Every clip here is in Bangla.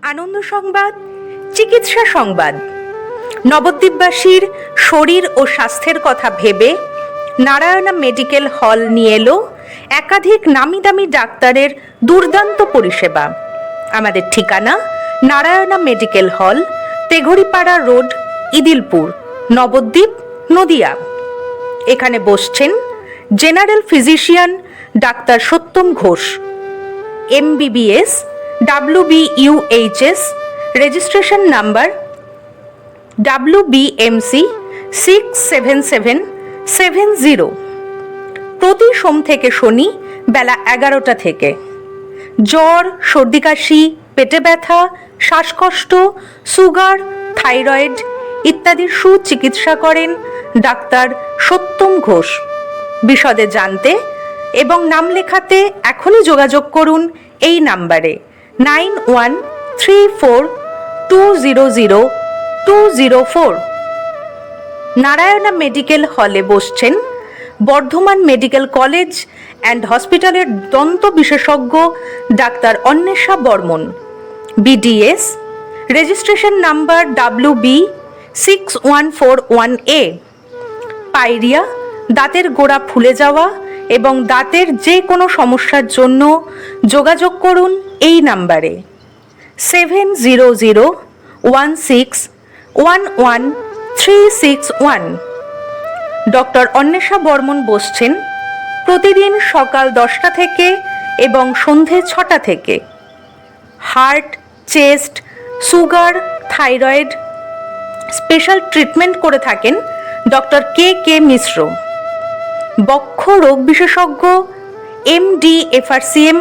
আনন্দ সংবাদ, চিকিৎসা সংবাদ। নবদ্বীপবাসীর শরীর ও স্বাস্থ্যের কথা ভেবে নারায়ণা মেডিকেল হল নিয়ে এলো একাধিক নামি দামি ডাক্তারের দুর্দান্ত পরিষেবা। আমাদের ঠিকানা নারায়ণা মেডিকেল হল, তেঘড়িপাড়া রোড, ইদিলপুর, নবদ্বীপ, নদিয়া। এখানে বসছেন general physician doctor Satyam Ghosh, MBBS, WBUHS, registration number WBMC 67770। প্রতি সোম থেকে শনি বেলা 11টা থেকে। জ্বর, সর্দি কাশি, পেটে ব্যথা, শ্বাসকষ্ট, সুগার, থাইরয়েড ইত্যাদির সুচিকিৎসা করেন ডাক্তার সত্যম ঘোষ। বিশদে জানতে এবং নাম লেখাতে এখনই যোগাযোগ করুন এই নাম্বারে 9134200204। নারায়ণা মেডিকেল হলে বসছেন বর্ধমান মেডিকেল কলেজ অ্যান্ড হসপিটালের দন্ত বিশেষজ্ঞ doctor Anwesha Barman, BDS, registration number WB 6141A। Pyorrhea, দাঁতের গোড়া ফুলে যাওয়া এবং দাঁতের যে কোনো সমস্যার জন্য যোগাযোগ করুন এই নাম্বারে 7001611361। ডক্টর অন্বেষা বর্মন বসছেন প্রতিদিন সকাল 10টা থেকে এবং সন্ধে 6টা থেকে। Heart, chest, sugar, thyroid special treatment করে থাকেন ডক্টর KK মিশ্র। বক্ষ রোগ বিশেষজ্ঞ MD FRCM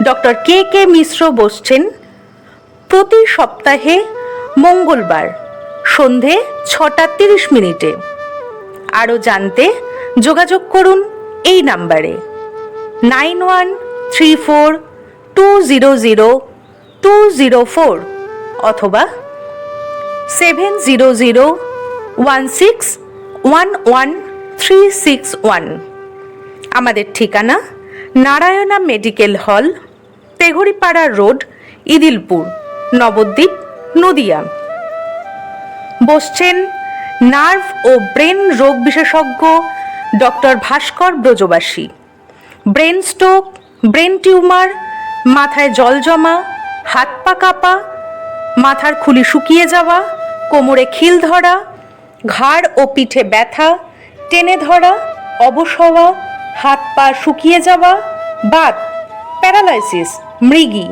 ডক্টর KK মিশ্র বসছেন প্রতি সপ্তাহে মঙ্গলবার সন্ধে 6:30। আরও জানতে যোগাযোগ করুন এই নাম্বারে 9134200204 অথবা 7001611361। আমাদের ঠিকানা নারায়ণা মেডিকেল হল, তেঘড়িপাড়া রোড, ইদিলপুর, নবদ্বীপ, নদিয়া। বসছেন নার্ভ ও ব্রেন রোগ বিশেষজ্ঞ doctor Bhaskar Brajabasi. Brain stroke, brain tumour, মাথায় জল জমা, হাত পা কাঁপা, মাথার খুলি শুকিয়ে যাওয়া, কোমরে খিল ধরা, ঘাড় ও পিঠে ব্যথা, টেনে ধরা, অবশ হওয়া, হাত পা শুকিয়ে যাওয়া, বাত, প্যারালাইসিস, মৃগী,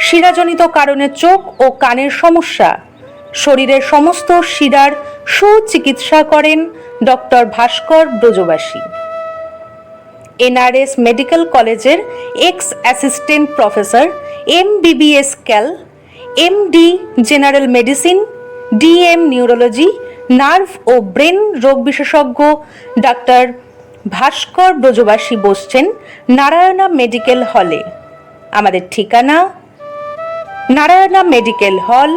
শিরাজনিত কারণে চোখ ও কানের সমস্যা, শরীরের সমস্ত শিরার সুচিকিৎসা করেন doctor Bhaskar Brajabasi. NRS medical কলেজের ex assistant professor, MBBS Cal, MD general medicine, DM neurology, nerve ও ব্রেন রোগ বিশেষজ্ঞ ডাক্তার ভাস্কর ব্রজবাসী বসছেন নারায়ণা মেডিকেল হলে। আমাদের ঠিকানা নারায়ণা মেডিকেল হল,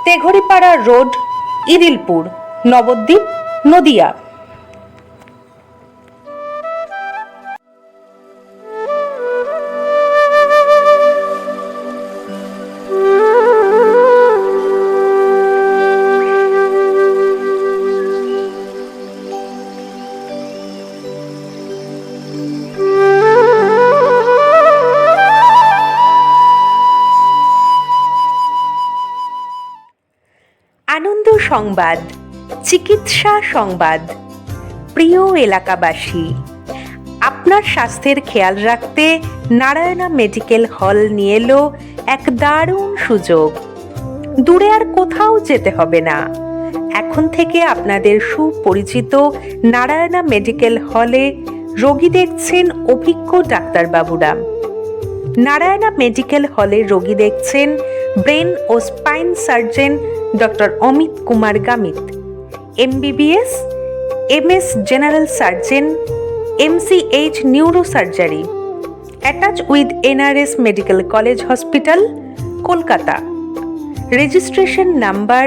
তেঘড়িপাড়া রোড, ইদিলপুর, নবদ্বীপ, নদিয়া। আনন্দ সংবাদ, চিকিৎসা সংবাদ। প্রিয় এলাকাবাসী, আপনার স্বাস্থ্যের খেয়াল রাখতে নারায়ণা মেডিকেল হল নিয়ে এলো এক দারুণ সুযোগ। দূরে আর কোথাও যেতে হবে না। এখন থেকে আপনাদের সুপরিচিত নারায়ণা মেডিকেল হলে রোগী দেখছেন অভিজ্ঞ ডাক্তারবাবুরা। নারায়ণা মেডিকেল হলে রোগী দেখছেন ব্রেন ও spine surgeon doctor Amit Kumar Gamit, MBBS, MS general surgeon, MCH neuro surgery, attach with NRS medical college hospital, Kolkata. Registration number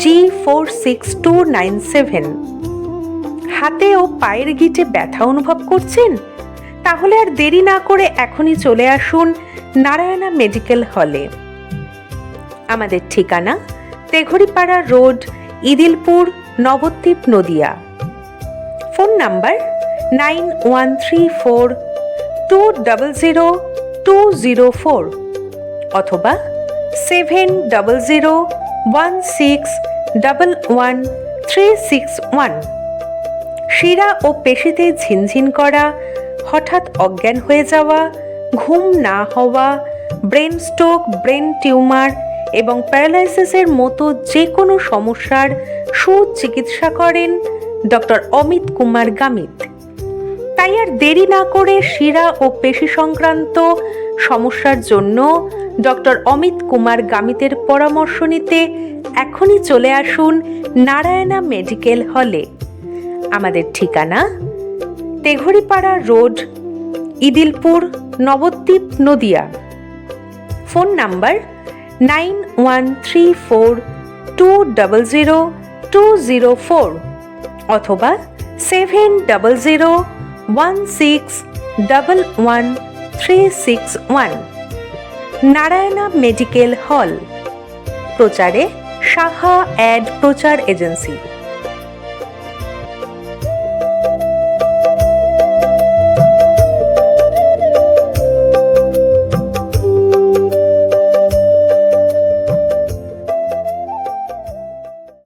G46297। হাতে ও পায়ের গিঁটে ব্যথা অনুভব করছেন? তাহলে আর দেরি না করে এখনই চলে আসুন নারায়ণা মেডিকেল হলে। আমাদের ঠিকানা Teghoripara road, Idilpur, Nabadwip, Nadia. Phone number 9134200204 অথবা 7016111361। শিরা ও পেশিতে ঝিনঝিন করা, হঠাৎ অজ্ঞান হয়ে যাওয়া, ঘুম না হওয়া, ব্রেন স্ট্রোক, ব্রেন টিউমার এবং প্যারালাইসিসের মতো যে কোনো সমস্যার সুচিকিৎসা করেন ডক্টর অমিত কুমার গামিত। তাই আর দেরি না করে শিরা ও পেশি সংক্রান্ত সমস্যার জন্য ডক্টর অমিত কুমার গামিতের পরামর্শ নিতে এখনই চলে আসুন নারায়ণা মেডিকেল হলে। আমাদের ঠিকানা Teghoripara road, Idilpur, Nabadwip, Nadia. Phone number 9134200204 অথবা 7016111361। নারায়ণা মেডিকেল হল। প্রচারে সাহা অ্যাড প্রচার এজেন্সি।